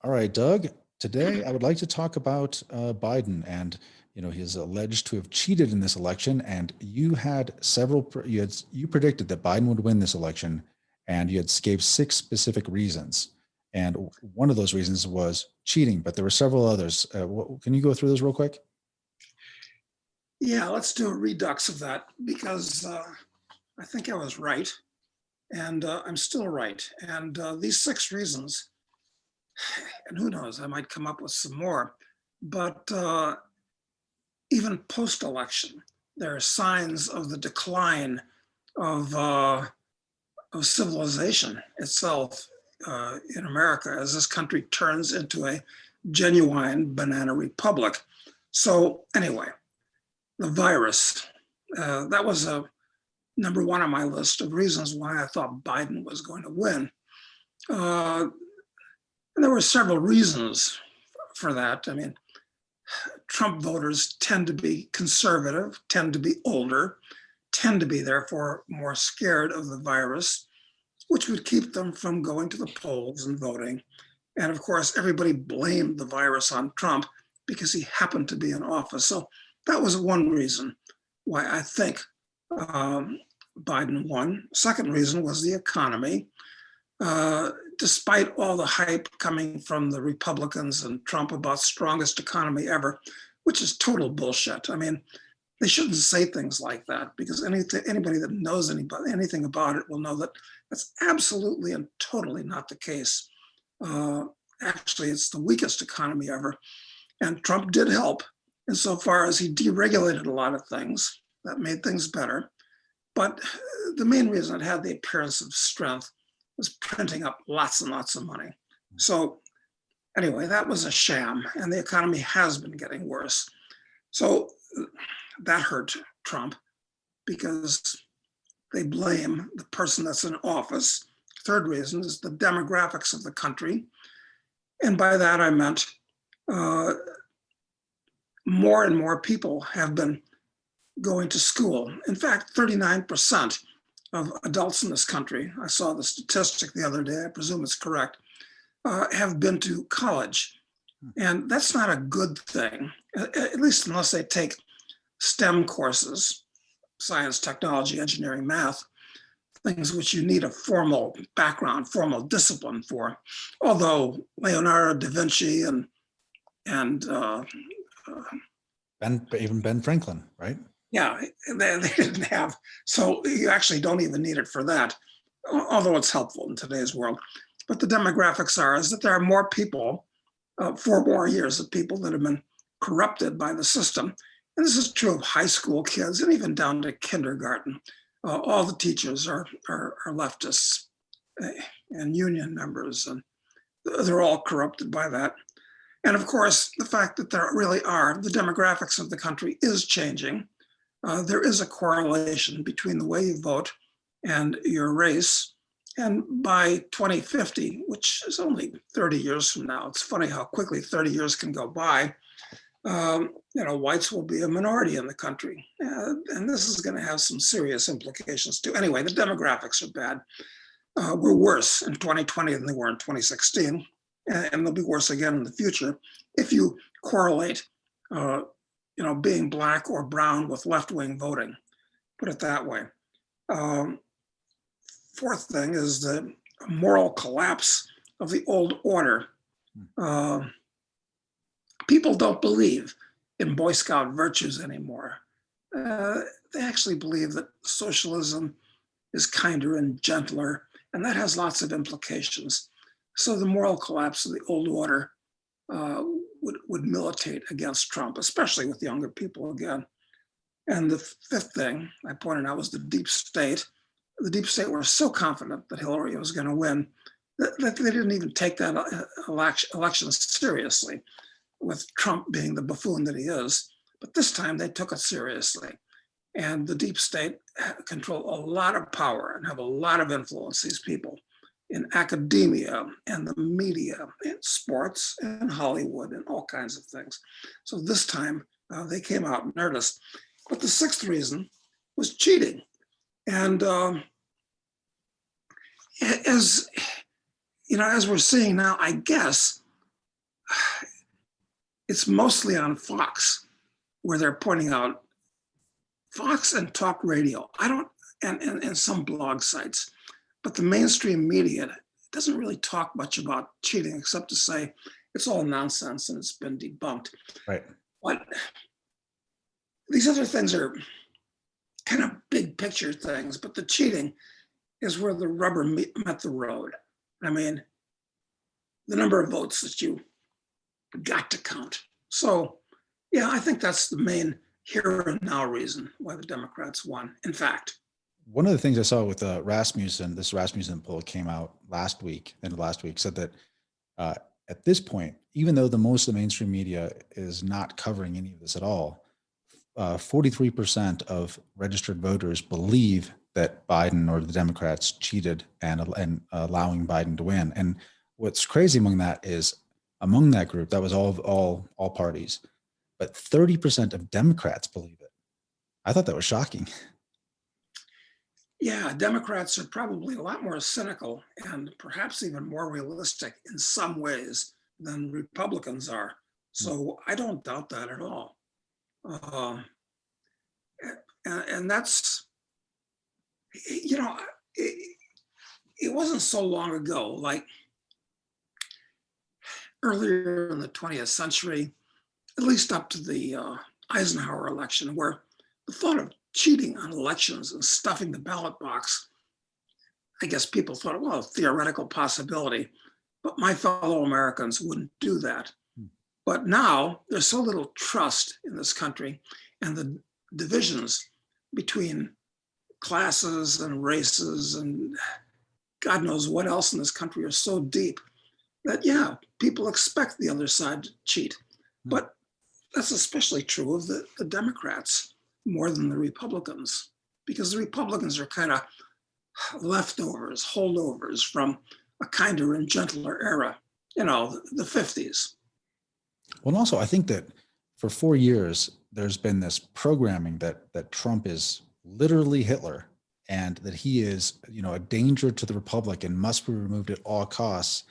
All right, Doug. Today, I would like to talk about Biden, and he is alleged to have cheated in this election. And you had you predicted that Biden would win this election, and you had gave six specific reasons. And one of those reasons was cheating, but there were several others. Can you go through those real quick? Yeah, let's do a redux of that because I think I was right, and I'm still right. And these six reasons, and who knows, I might come up with some more, but even post-election, there are signs of the decline of civilization itself in America as this country turns into a genuine banana republic. So anyway, the virus, that was a number one on my list of reasons why I thought Biden was going to win. And there were several reasons for that. I mean, Trump voters tend to be conservative, tend to be older, tend to be therefore more scared of the virus, which would keep them from going to the polls and voting. And of course, everybody blamed the virus on Trump because he happened to be in office. So that was one reason why I think Biden won. Second reason was the economy. Despite all the hype coming from the Republicans and Trump about strongest economy ever, which is total bullshit. I mean, they shouldn't say things like that because anybody that knows anything about it will know that that's absolutely and totally not the case. Actually, it's the weakest economy ever. And Trump did help insofar as he deregulated a lot of things that made things better. But the main reason it had the appearance of strength was printing up lots and lots of money. So anyway, that was a sham, and the economy has been getting worse. So that hurt Trump because they blame the person that's in office. Third reason is the demographics of the country. And by that I meant more and more people have been going to school. In fact, 39% of adults in this country, I saw the statistic the other day, I presume it's correct, have been to college. And that's not a good thing, at least unless they take STEM courses, science, technology, engineering, math, things which you need a formal background, formal discipline for. Although Leonardo da Vinci and Even Ben Franklin, right? yeah, they didn't have. So you actually don't even need it for that, although it's helpful in today's world. But the demographics is that there are more people, 4 more years of people that have been corrupted by the system. And this is true of high school kids and even down to kindergarten. All the teachers are leftists and union members, and they're all corrupted by that. And of course, the fact that there really are, the demographics of the country is changing. There is a correlation between the way you vote and your race. And by 2050, which is only 30 years from now, it's funny how quickly 30 years can go by, whites will be a minority in the country. And this is going to have some serious implications too. Anyway, the demographics are bad. We're worse in 2020 than they were in 2016. And they'll be worse again in the future if you correlate being black or brown with left-wing voting, put it that way. Fourth thing is the moral collapse of the old order. People don't believe in Boy Scout virtues anymore. They actually believe that socialism is kinder and gentler, and that has lots of implications. So the moral collapse of the old order would militate against Trump, especially with younger people again. And the fifth thing I pointed out was the deep state. The deep state were so confident that Hillary was going to win that they didn't even take that election seriously, with Trump being the buffoon that he is. But this time they took it seriously. And the deep state control a lot of power and have a lot of influence, these people, in academia and the media and sports and Hollywood and all kinds of things. So this time they came out in earnest. But the sixth reason was cheating. And as we're seeing now, I guess it's mostly on Fox, where they're pointing out Fox and talk radio. I don't, and some blog sites, but the mainstream media doesn't really talk much about cheating except to say it's all nonsense and it's been debunked. Right. But these other things are kind of big picture things, but the cheating is where the rubber met the road. I mean, the number of votes that you got to count. So, yeah, I think that's the main here and now reason why the Democrats won. In fact, one of the things I saw with Rasmussen, this Rasmussen poll came out last week, said that at this point, even though most of the mainstream media is not covering any of this at all, 43% of registered voters believe that Biden or the Democrats cheated and allowing Biden to win. And what's crazy among that is, among that group, that was all parties, but 30% of Democrats believe it. I thought that was shocking. Yeah, Democrats are probably a lot more cynical and perhaps even more realistic in some ways than Republicans are. So I don't doubt that at all. And that's, you know, it wasn't so long ago, like earlier in the 20th century, at least up to the Eisenhower election, where the thought of cheating on elections and stuffing the ballot box, I guess people thought, well, a theoretical possibility, but my fellow Americans wouldn't do that. But now there's so little trust in this country, and the divisions between classes and races and God knows what else in this country are so deep that, yeah, people expect the other side to cheat. But that's especially true of the Democrats more than the Republicans, because the Republicans are kind of leftovers, holdovers from a kinder and gentler era, you know, the 50s. Well, and also I think that for 4 years, there's been this programming that Trump is literally Hitler and that he is, you know, a danger to the Republic and must be removed at all costs.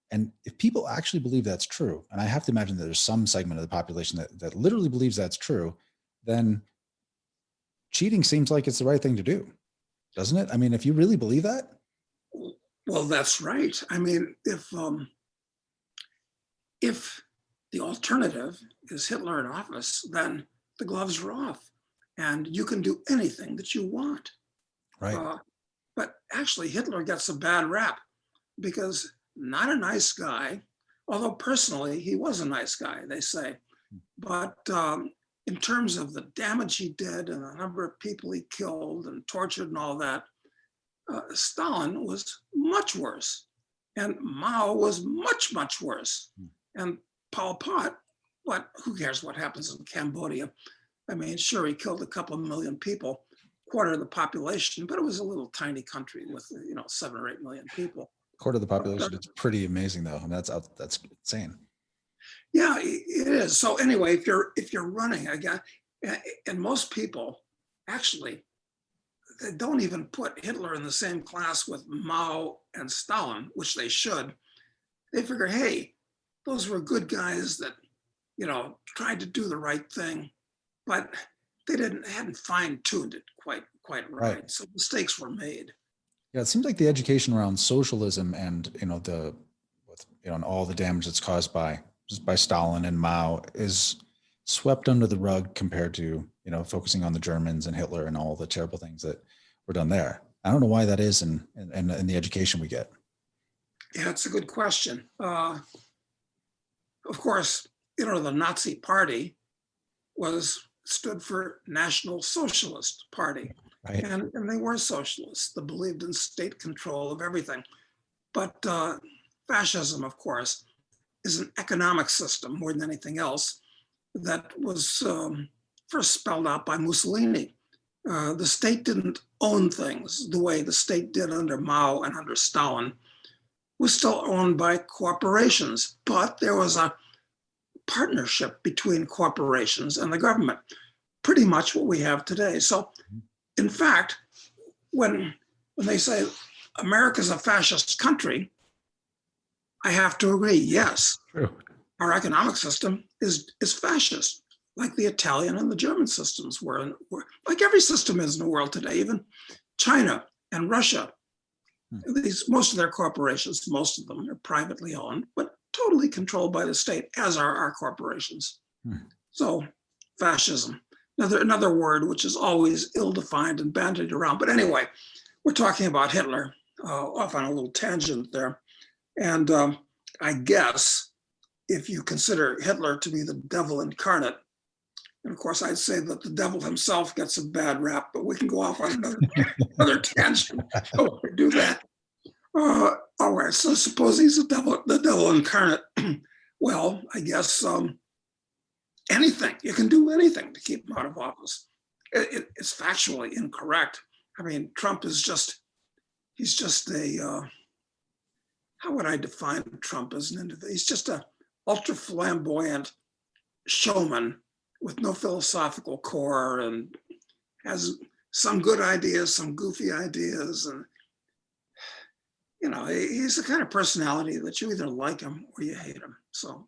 And if people actually believe that's true, and I have to imagine that there's some segment of the population that literally believes that's true, then cheating seems like it's the right thing to do, doesn't it? I mean, if you really believe that. Well, that's right. I mean, if the alternative is Hitler in office, then the gloves are off and you can do anything that you want. Right. But actually, Hitler gets a bad rap because not a nice guy, although personally he was a nice guy, they say. But in terms of the damage he did and the number of people he killed and tortured and all that, Stalin was much worse. And Mao was much, much worse. And Pol Pot, who cares what happens in Cambodia? I mean, sure, he killed a couple of million people, quarter of the population, but it was a little tiny country with, 7 or 8 million people. Quarter of the population. It's pretty amazing, though. I mean, that's insane. Yeah, it is. So anyway, if you're running again, and most people actually, they don't even put Hitler in the same class with Mao and Stalin, which they should. They figure, hey, those were good guys that, tried to do the right thing, but they hadn't fine-tuned it quite right. So mistakes were made. Yeah, it seems like the education around socialism and and all the damage that's caused by Stalin and Mao is swept under the rug compared to focusing on the Germans and Hitler and all the terrible things that were done there. I don't know why that is in the education we get. Yeah, it's a good question. Of course, the Nazi Party stood for National Socialist Party. Right. And they were socialists that believed in state control of everything. But fascism, of course, is an economic system more than anything else that was first spelled out by Mussolini. The state didn't own things the way the state did under Mao and under Stalin. It was still owned by corporations, but there was a partnership between corporations and the government, pretty much what we have today. So, in fact, when they say America's a fascist country, I have to agree, yes. True. our economic system is fascist, like the Italian and the German systems were like every system is in the world today, even China and Russia. Most of their corporations, most of them are privately owned, but totally controlled by the state, as are our corporations. So fascism, another word which is always ill-defined and bandied around. But anyway, we're talking about Hitler, off on a little tangent there. And I guess if you consider Hitler to be the devil incarnate, and of course I'd say that the devil himself gets a bad rap, but we can go off on another tangent. So we do that. All right, so suppose he's the devil incarnate. Well, I guess anything, you can do anything to keep him out of office. It's factually incorrect. I mean, Trump is he's just a, how would I define Trump as an individual? He's just a ultra flamboyant showman with no philosophical core, and has some good ideas, some goofy ideas. And, you know, he's the kind of personality that you either like him or you hate him. So,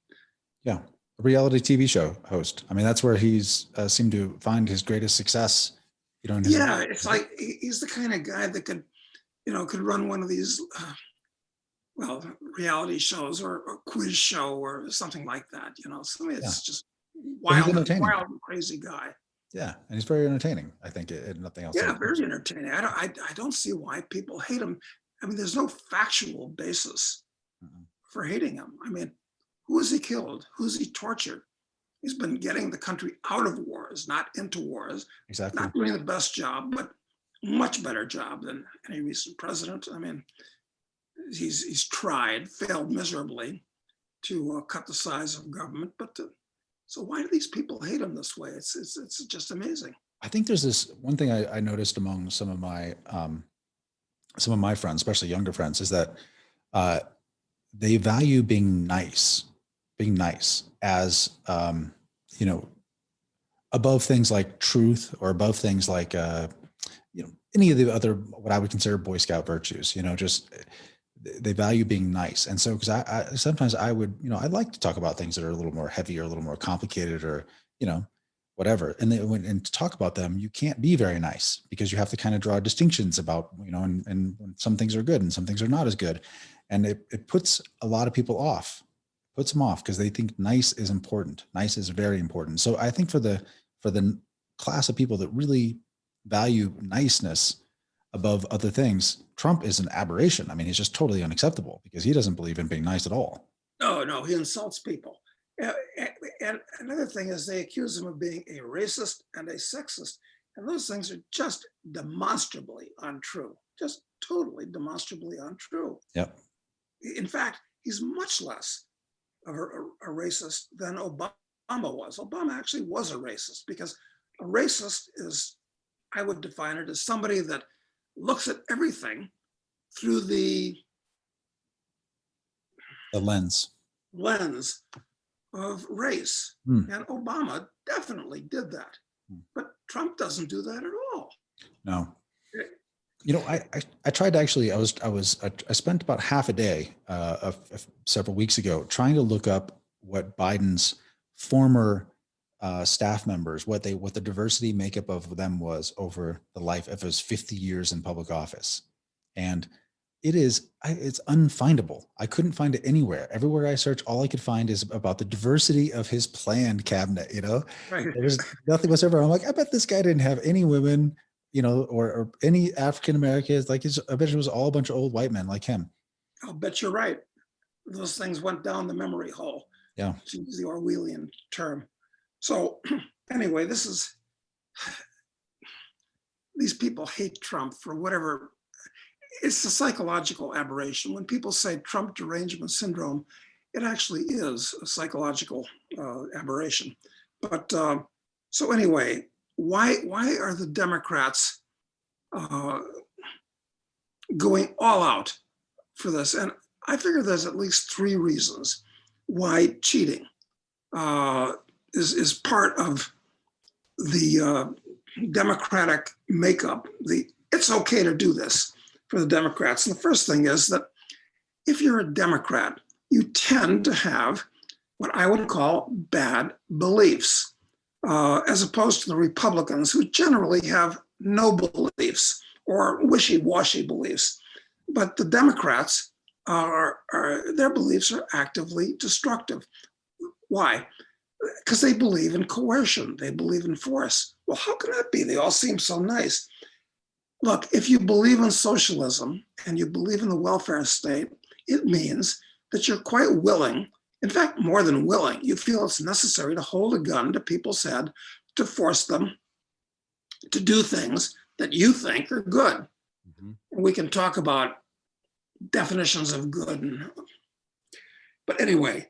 yeah, a reality TV show host. I mean, that's where he's seemed to find his greatest success. You know, yeah, it's like he's the kind of guy that could run one of these, reality shows or quiz show or something like that. You know, so it's just wild and crazy guy. Yeah, and he's very entertaining. I think nothing else. Yeah, very entertaining. I don't see why people hate him. I mean, there's no factual basis for hating him. I mean, who has he killed? Who's he tortured? He's been getting the country out of wars, not into wars. Exactly. Not doing the best job, but much better job than any recent president. I mean, he's tried, failed miserably to cut the size of government. But so why do these people hate him this way? It's just amazing. I think there's this one thing I noticed among some of my friends, especially younger friends, is that they value being nice as above things like truth, or above things like any of the other what I would consider Boy Scout virtues. Just they value being nice. And so, because I sometimes I would, I'd like to talk about things that are a little more heavy or a little more complicated, or whatever. And then and to talk about them, you can't be very nice, because you have to kind of draw distinctions about, and some things are good and some things are not as good. And it puts a lot of people off, puts them off, because they think nice is important. Nice is very important. So I think for the class of people that really value niceness above other things, Trump is an aberration. I mean, he's just totally unacceptable, because he doesn't believe in being nice at all. No, he insults people. And another thing is, they accuse him of being a racist and a sexist. And those things are just demonstrably untrue, just totally demonstrably untrue. Yep. In fact, he's much less of a racist than Obama was. Obama actually was a racist, because a racist is, I would define it as somebody that looks at everything through the lens of race. And Obama definitely did that. But Trump doesn't do that at all. No. I tried to actually, I spent about half a day several weeks ago trying to look up what Biden's former staff members, what the diversity makeup of them was over the life of his 50 years in public office. And it's unfindable. I couldn't find it anywhere. Everywhere I search, all I could find is about the diversity of his planned cabinet. Right. There's nothing whatsoever. I'm like, I bet this guy didn't have any women, or any African Americans. Like, I bet it was all a bunch of old white men like him. I'll bet you're right. Those things went down the memory hole. Yeah. To use the Orwellian term. So anyway, these people hate Trump for whatever. It's a psychological aberration. When people say Trump derangement syndrome, it actually is a psychological aberration. But so anyway, why are the Democrats going all out for this? And I figure there's at least three reasons why cheating is part of the Democratic makeup. It's okay to do this for the Democrats. And the first thing is that if you're a Democrat, you tend to have what I would call bad beliefs, as opposed to the Republicans, who generally have no beliefs or wishy-washy beliefs. But the Democrats their beliefs are actively destructive. Why? Because they believe in coercion, they believe in force. Well, how can that be? They all seem so nice. Look, if you believe in socialism and you believe in the welfare state, it means that you're quite willing, in fact, more than willing, you feel it's necessary to hold a gun to people's head to force them to do things that you think are good. Mm-hmm. And we can talk about definitions of good. But anyway,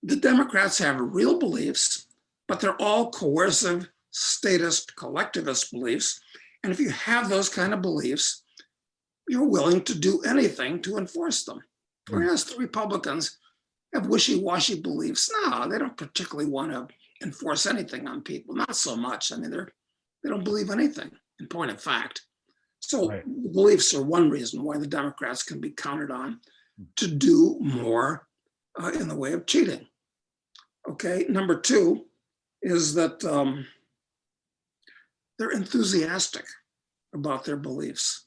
the Democrats have real beliefs, but they're all coercive, statist, collectivist beliefs. And if you have those kind of beliefs, you're willing to do anything to enforce them. Whereas the Republicans have wishy-washy beliefs. No, they don't particularly want to enforce anything on people, not so much. I mean, they don't believe anything, in point of fact. So right. Beliefs are one reason why the Democrats can be counted on to do more in the way of cheating. Okay, number two is that they're enthusiastic about their beliefs.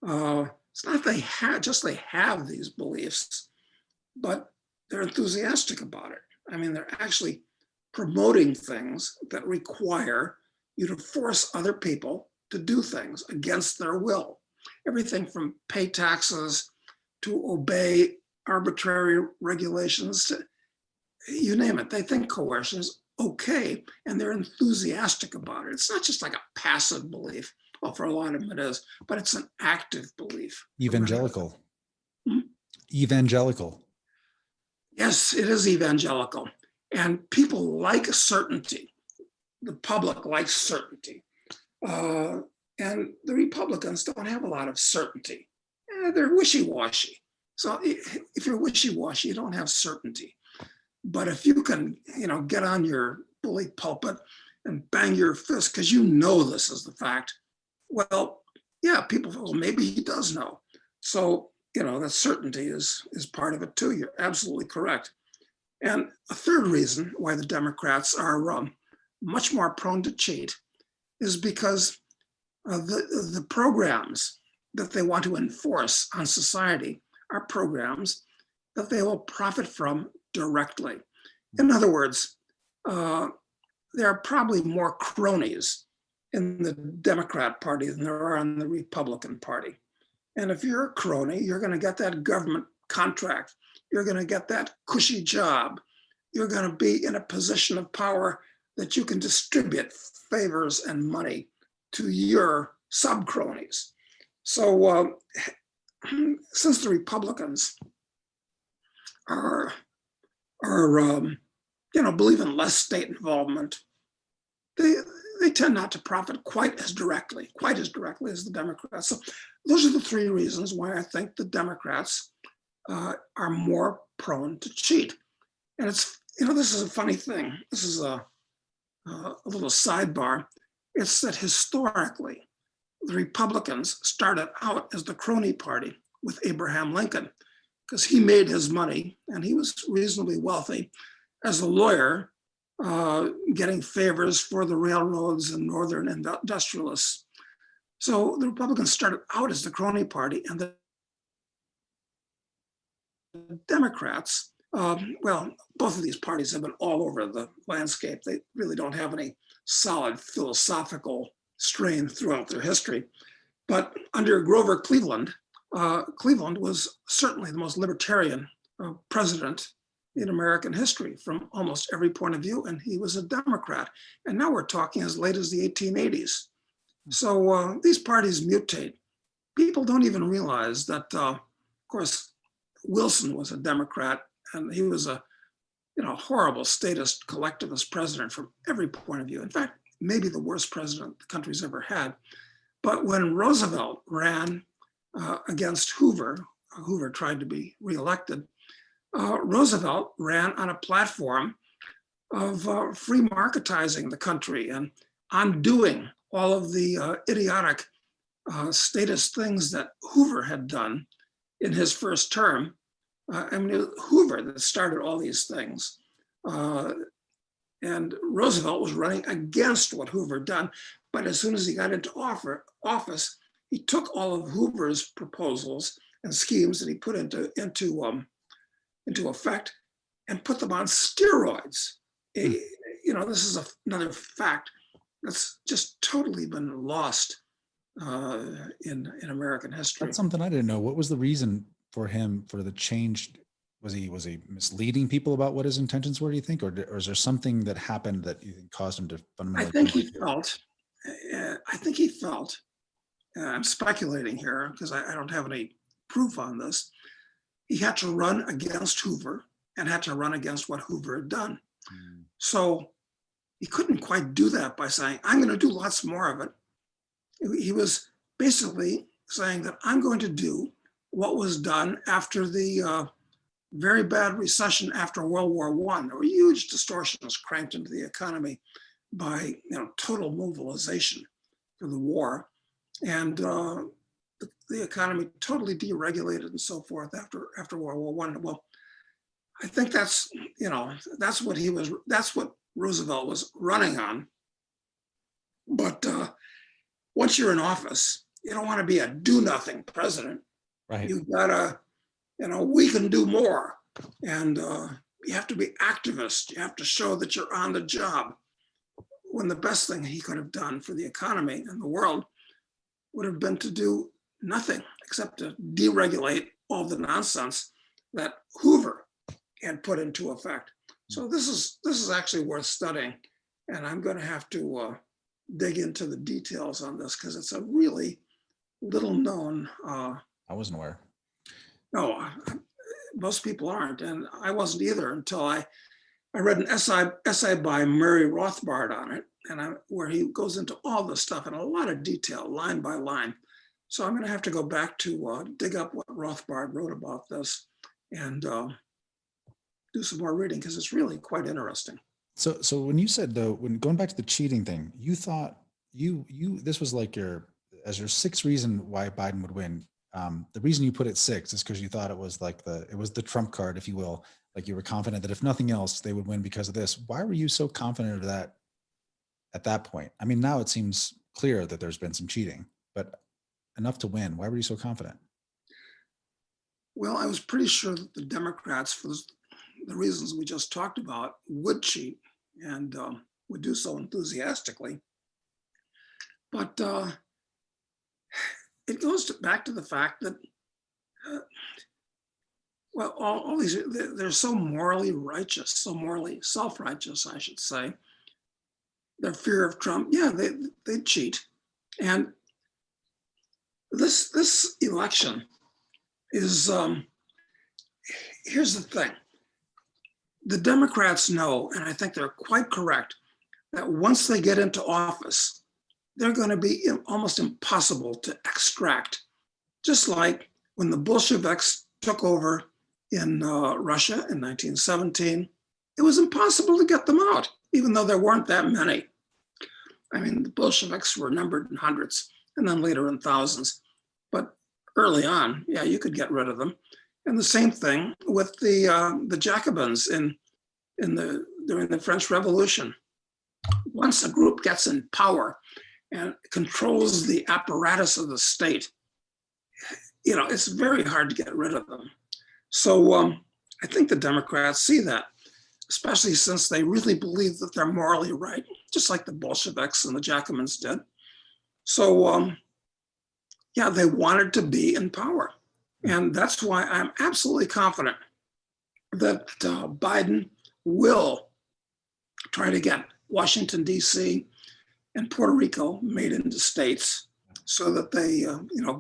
It's not they have these beliefs, but they're enthusiastic about it. I mean, they're actually promoting things that require you to force other people to do things against their will. Everything from pay taxes to obey arbitrary regulations, to, you name it. They think coercion is okay, and they're enthusiastic about it. It's not just like a passive belief. Well, for a lot of them it is, but it's an active belief. Evangelical. Evangelical. Yes, it is evangelical. And people like certainty. The public likes certainty. And the Republicans don't have a lot of certainty. They're wishy-washy. So if you're wishy-washy, you don't have certainty. But if you can, get on your bully pulpit and bang your fist because you know this is the fact, well, yeah, people feel, well, maybe he does know. So, that certainty is part of it too. You're absolutely correct. And a third reason why the Democrats are much more prone to cheat is because the programs that they want to enforce on society are programs that they will profit from directly. In other words, there are probably more cronies in the Democrat Party than there are in the Republican Party. And if you're a crony, you're going to get that government contract. You're going to get that cushy job. You're going to be in a position of power that you can distribute favors and money to your sub-cronies. So since the Republicans are believe in less state involvement, they tend not to profit quite as directly as the Democrats. So those are the three reasons why I think the Democrats are more prone to cheat. And it's, this is a funny thing. This is a little sidebar. It's that historically, the Republicans started out as the crony party with Abraham Lincoln, because he made his money and he was reasonably wealthy as a lawyer, getting favors for the railroads and northern industrialists. So the Republicans started out as the crony party, and the Democrats, both of these parties have been all over the landscape. They really don't have any solid philosophical strain throughout their history. But under Grover Cleveland, Cleveland was certainly the most libertarian president in American history from almost every point of view, and he was a Democrat. And now we're talking as late as the 1880s. So these parties mutate. People don't even realize that, of course, Wilson was a Democrat, and he was a horrible statist, collectivist president from every point of view. In fact, maybe the worst president the country's ever had. But when Roosevelt ran against Hoover tried to be reelected, Roosevelt ran on a platform of free marketizing the country and undoing all of the idiotic statist things that Hoover had done in his first term. I mean, it was Hoover that started all these things. And Roosevelt was running against what Hoover done. But as soon as he got into office, he took all of Hoover's proposals and schemes that he put into effect and put them on steroids. This is another fact that's just totally been lost in American history. That's something I didn't know. What was the reason for him for the change? Was he misleading people about what his intentions were, do you think? Or is there something that happened that you think caused him to fundamentally? I think he felt, I'm speculating here because I don't have any proof on this. He had to run against Hoover and had to run against what Hoover had done. So he couldn't quite do that by saying, I'm going to do lots more of it. He was basically saying that I'm going to do what was done after the very bad recession after World War I. There were huge distortions cranked into the economy by total mobilization for the war, and the economy totally deregulated and so forth after World War I. Well, I think that's what Roosevelt was running on. But once you're in office, you don't want to be a do-nothing president. Right. You gotta, we can do more. And you have to be activist. You have to show that you're on the job. When the best thing he could have done for the economy and the world would have been to do nothing except to deregulate all the nonsense that Hoover had put into effect. So this is actually worth studying. And I'm going to have to dig into the details on this because it's a really little known. I wasn't aware. No, most people aren't, and I wasn't either until I read an essay by Murray Rothbard on it, where he goes into all this stuff in a lot of detail, line by line. So I'm going to have to go back to dig up what Rothbard wrote about this and do some more reading because it's really quite interesting. So when you said though, when going back to the cheating thing, you thought this was like your sixth reason why Biden would win. The reason you put it six is because you thought it was the trump card, if you will. Like you were confident that if nothing else, they would win because of this. Why were you so confident of that at that point? I mean, now it seems clear that there's been some cheating, but enough to win. Why were you so confident? Well, I was pretty sure that the Democrats, for the reasons we just talked about, would cheat and would do so enthusiastically. But it goes back to the fact that, all these, they're so morally righteous, so morally self-righteous, I should say. Their fear of Trump, they cheat. And this election is, here's the thing. The Democrats know, and I think they're quite correct, that once they get into office, they're going to be almost impossible to extract. Just like when the Bolsheviks took over in Russia in 1917, it was impossible to get them out, even though there weren't that many. I mean, the Bolsheviks were numbered in hundreds and then later in thousands. But early on, you could get rid of them. And the same thing with the Jacobins during the French Revolution. Once a group gets in power and controls the apparatus of the state, it's very hard to get rid of them. So I think the Democrats see that, especially since they really believe that they're morally right, just like the Bolsheviks and the Jacobins did. So they wanted to be in power. And that's why I'm absolutely confident that Biden will try to get Washington, D.C. and Puerto Rico made into states so that they,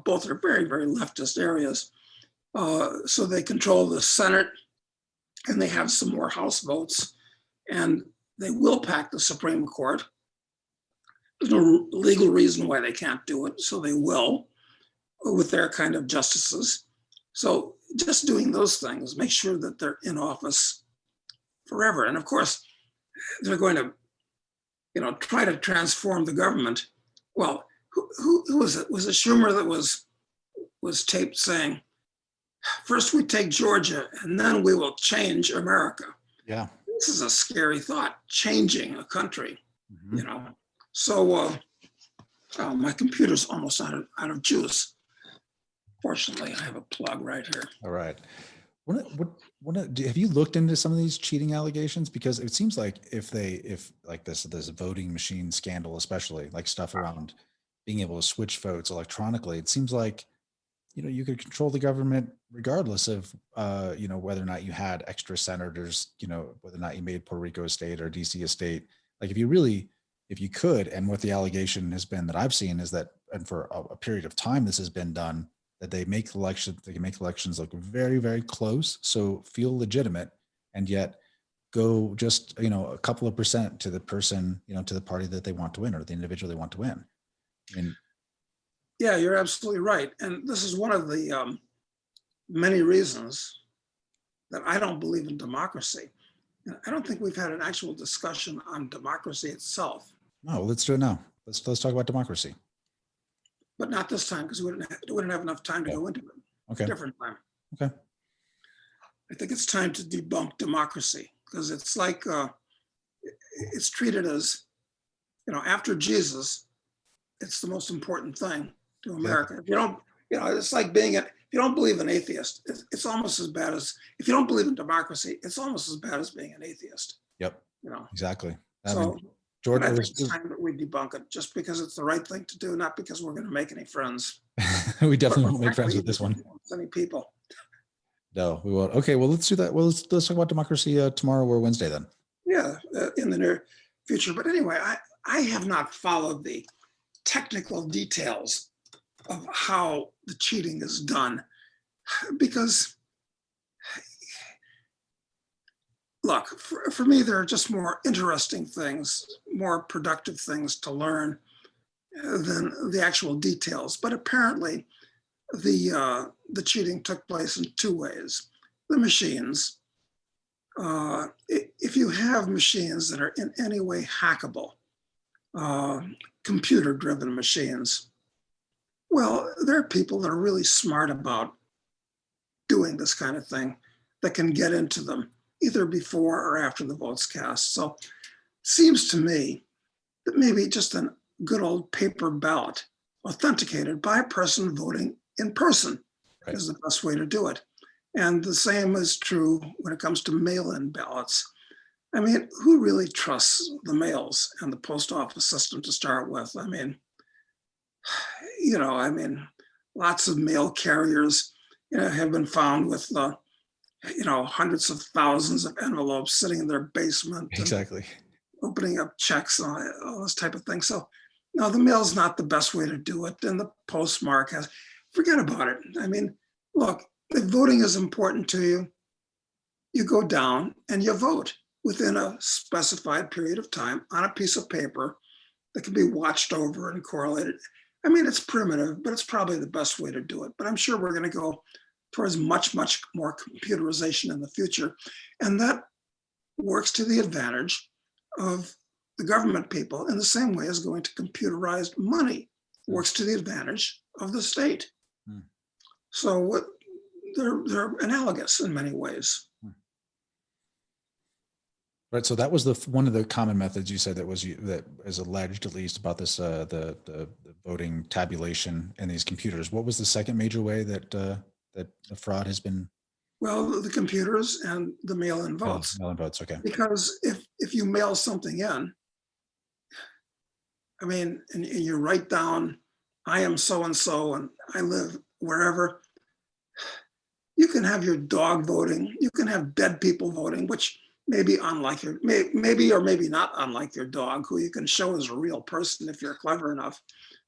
both are very, very leftist areas. So they control the Senate and they have some more House votes and they will pack the Supreme Court. There's no legal reason why they can't do it, so they will with their kind of justices. So just doing those things, make sure that they're in office forever. And of course, they're going to, try to transform the government. Well, who was it? Was it Schumer that was taped saying, first we take Georgia and then we will change America. Yeah. This is a scary thought, changing a country, Mhm. So my computer's almost out of juice. Fortunately, I have a plug right here. All right. Have you looked into some of these cheating allegations? Because it seems like if like this voting machine scandal, especially like stuff around being able to switch votes electronically, it seems like, you could control the government regardless of, whether or not you had extra senators, whether or not you made Puerto Rico a state or DC a state. Like if you could, and what the allegation has been that I've seen is that, and for a period of time, this has been done, that they can make elections look very, very close. So feel legitimate, and yet go just, a couple of percent to the person, to the party that they want to win or the individual they want to win. I mean, Yeah, you're absolutely right. And this is one of the many reasons that I don't believe in democracy. And I don't think we've had an actual discussion on democracy itself, no, let's do it now. Let's talk about democracy. but not this time because we wouldn't have enough time to Yeah. go into it. Okay. Different time. Okay. I think it's time to debunk democracy because it's like it's treated as, after Jesus, it's the most important thing to America. If you don't, it's like if you don't believe an atheist, it's almost as bad as, if you don't believe in democracy, it's almost as bad as being an atheist. Yep. Exactly. So George, I think it's time that we debunk it just because it's the right thing to do, not because we're going to make any friends. we definitely won't make friends with this one. Any people. No, we won't. Okay, well, let's do that. Well, let's talk about democracy tomorrow or Wednesday then. Yeah, in the near future. But anyway, I have not followed the technical details of how the cheating is done because, look, for me, there are just more interesting things, more productive things to learn than the actual details. But apparently, the cheating took place in two ways. The machines. If you have machines that are in any way hackable, computer-driven machines, well, there are people that are really smart about doing this kind of thing that can get into them either before or after the vote's cast. So it seems to me that maybe just a good old paper ballot authenticated by a person voting in person is the best way to do it. And the same is true when it comes to mail-in ballots. I mean, who really trusts the mails and the post office system to start with? I mean, lots of mail carriers, have been found with, hundreds of thousands of envelopes sitting in their basement. Exactly. Opening up checks and all this type of thing. So, no, the mail's not the best way to do it. And the postmark forget about it. I mean, look, if voting is important to you, you go down and you vote within a specified period of time on a piece of paper that can be watched over and correlated. I mean, it's primitive, but it's probably the best way to do it. But I'm sure we're going to go towards much, much more computerization in the future. And that works to the advantage of the government people in the same way as going to computerized money works to the advantage of the state. So they're analogous in many ways. Right. So that was one of the common methods you said that is alleged, at least, about this the voting tabulation in these computers. What was the second major way that the fraud has been? Well, the computers and the mail-in votes. Mail-in votes. Okay. Because if you mail something in, I mean, and you write down, I am so and so, and I live wherever. You can have your dog voting. You can have dead people voting, which may be unlike maybe or maybe not unlike your dog, who you can show as a real person if you're clever enough.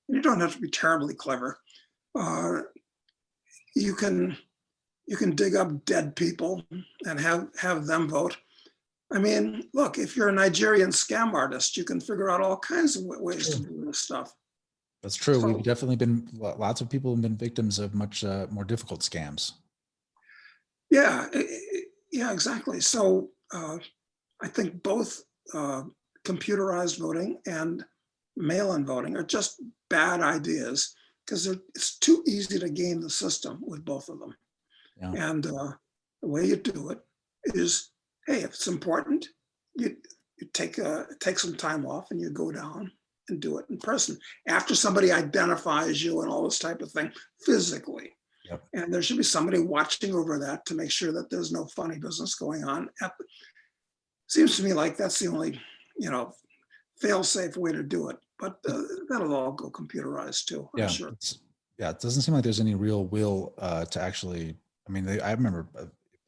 And you don't have to be terribly clever. You can dig up dead people and have them vote. I mean, look, if you're a Nigerian scam artist, you can figure out all kinds of ways to do this stuff. That's true. So, we've definitely been, lots of people have been victims of much more difficult scams. Yeah, exactly. So I think both computerized voting and mail-in voting are just bad ideas because it's too easy to game the system with both of them. Yeah. And the way you do it is, hey, if it's important, you take some time off and you go down and do it in person after somebody identifies you and all this type of thing physically. Yep. And there should be somebody watching over that to make sure that there's no funny business going on. Seems to me like that's the only, fail-safe way to do it. But that'll all go computerized too, I'm Yeah. sure. Yeah. It doesn't seem like there's any real will to actually. I mean, I remember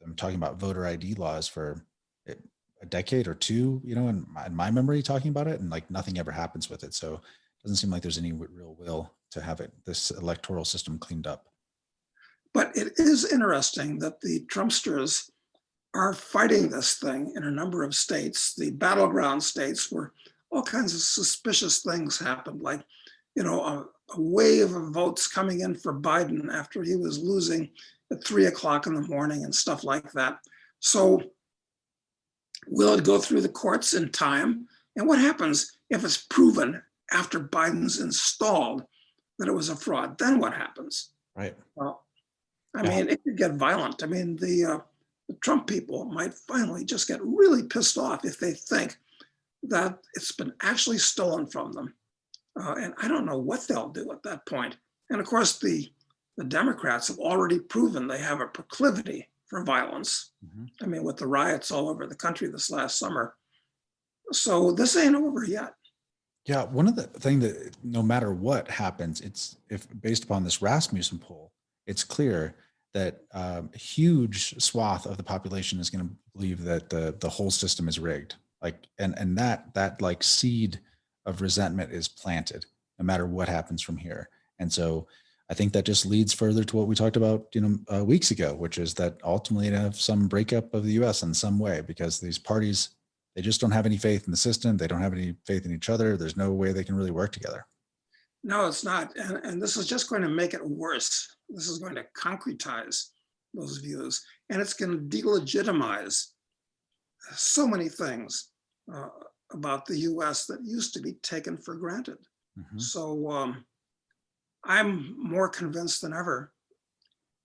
them talking about voter ID laws for a decade or two, in my memory, talking about it, and like nothing ever happens with it. So it doesn't seem like there's any real will to have this electoral system cleaned up. But it is interesting that the Trumpsters are fighting this thing in a number of states, the battleground states, where all kinds of suspicious things happened, like, a wave of votes coming in for Biden after he was losing at 3 o'clock in the morning and stuff like that. So will it go through the courts in time? And what happens if it's proven after Biden's installed that it was a fraud? Then what happens? Right. Well, I Yeah. mean, it could get violent. I mean, the Trump people might finally just get really pissed off if they think that it's been actually stolen from them. And I don't know what they'll do at that point. And of course, the Democrats have already proven they have a proclivity for violence. Mhm. I mean, with the riots all over the country this last summer. So this ain't over yet. Yeah, one of the thing that no matter what happens, it's if based upon this Rasmussen poll, it's clear that a huge swath of the population is going to believe that the whole system is rigged. Like, and that like seed of resentment is planted, no matter what happens from here. And so, I think that just leads further to what we talked about, weeks ago, which is that ultimately to have some breakup of the U.S. in some way, because these parties, they just don't have any faith in the system. They don't have any faith in each other. There's no way they can really work together. No, it's not. And this is just going to make it worse. This is going to concretize those views. And it's going to delegitimize so many things about the US that used to be taken for granted. Mhm. So I'm more convinced than ever,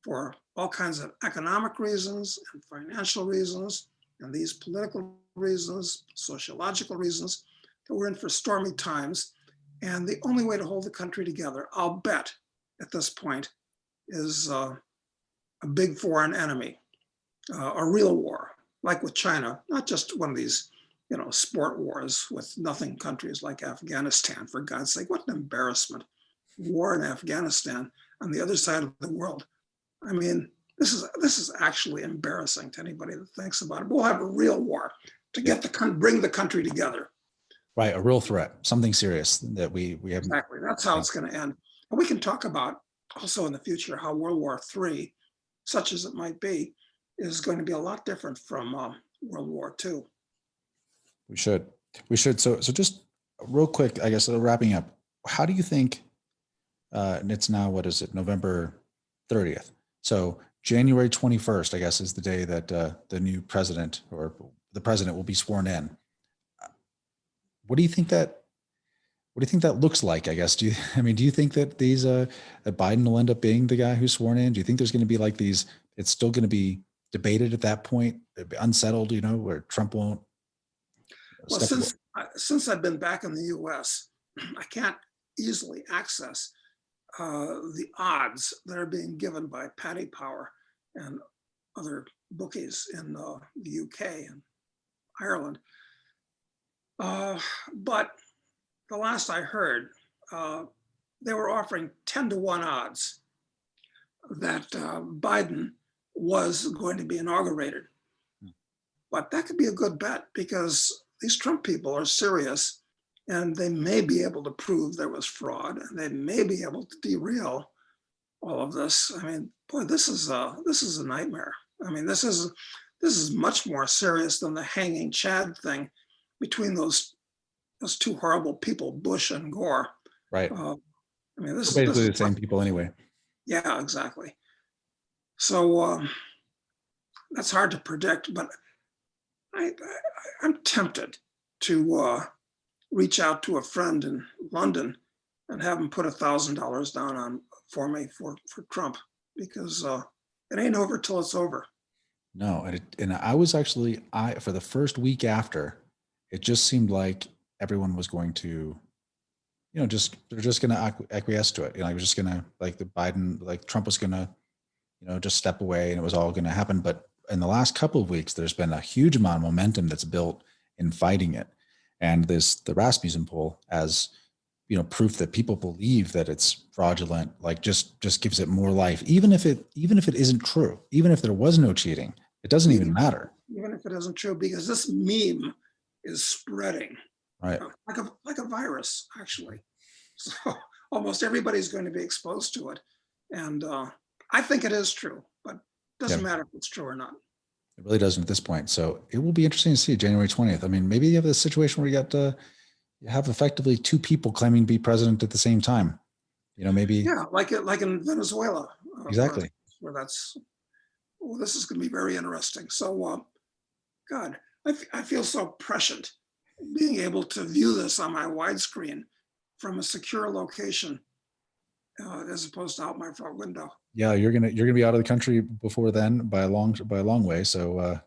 for all kinds of economic reasons and financial reasons, and these political reasons, sociological reasons, that we're in for stormy times. And the only way to hold the country together, I'll bet at this point, is a big foreign enemy, a real war, like with China, not just one of these, sport wars with nothing countries like Afghanistan. For God's sake, what an embarrassment. War in Afghanistan on the other side of the world. I mean, this is actually embarrassing to anybody that thinks about it. We'll have a real war to bring the country together. Right, a real threat, something serious that we have. Exactly. That's how Yeah. it's going to end. And we can talk about also in the future how World War III, such as it might be, is going to be a lot different from World War II. We should. So just real quick, I guess, wrapping up. How do you think? And it's now, what is it, November 30th? So January 21st, I guess, is the day that the new president or the president will be sworn in. What do you think that? What do you think that looks like? I guess. Do you think that that Biden will end up being the guy who's sworn in? Do you think there's going to be like these? It's still going to be debated at that point, unsettled, where Trump won't. Well, step away? since I've been back in the U.S., I can't easily access the odds that are being given by Paddy Power and other bookies in the UK and Ireland. But the last I heard, they were offering 10-to-1 odds that Biden was going to be inaugurated. But that could be a good bet because these Trump people are serious and they may be able to prove there was fraud and they may be able to derail all of this. I mean, boy, this is a nightmare. I mean, this is much more serious than the hanging Chad thing between those two horrible people, Bush and Gore. Right. I mean, this Basically is the same people anyway. Yeah, exactly. So that's hard to predict, but I'm tempted to reach out to a friend in London and have him put $1,000 down for me for Trump, because It ain't over till it's over. No, and I was actually for the first week after, it just seemed like everyone was going to, just they're just going to acquiesce to it. I was just going to like the Biden, like Trump was going to, just step away and it was all going to happen. But in the last couple of weeks, there's been a huge amount of momentum that's built in fighting it, and the Rasmussen poll as proof that people believe that it's fraudulent, like just gives it more life, even if it isn't true, even if there was no cheating, it doesn't even matter. Even if it isn't true, because this meme is spreading Right. like a virus, actually. So almost everybody's going to be exposed to it. And I think it is true, but it doesn't matter if it's true or not. It really doesn't at this point. So it will be interesting to see January 20th. I mean, maybe you have a situation where you have effectively two people claiming to be president at the same time. Maybe. Yeah, like in Venezuela. Exactly. Where that's, well, this is going to be very interesting. So, God, I feel so prescient being able to view this on my widescreen from a secure location as opposed to out my front window. Yeah, you're gonna be out of the country before then by a long way. So I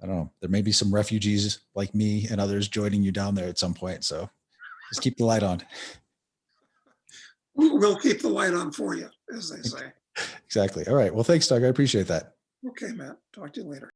don't know. There may be some refugees like me and others joining you down there at some point. So just keep the light on. We'll keep the light on for you, as they say. Exactly. All right. Well, thanks, Doug. I appreciate that. Okay, Matt. Talk to you later.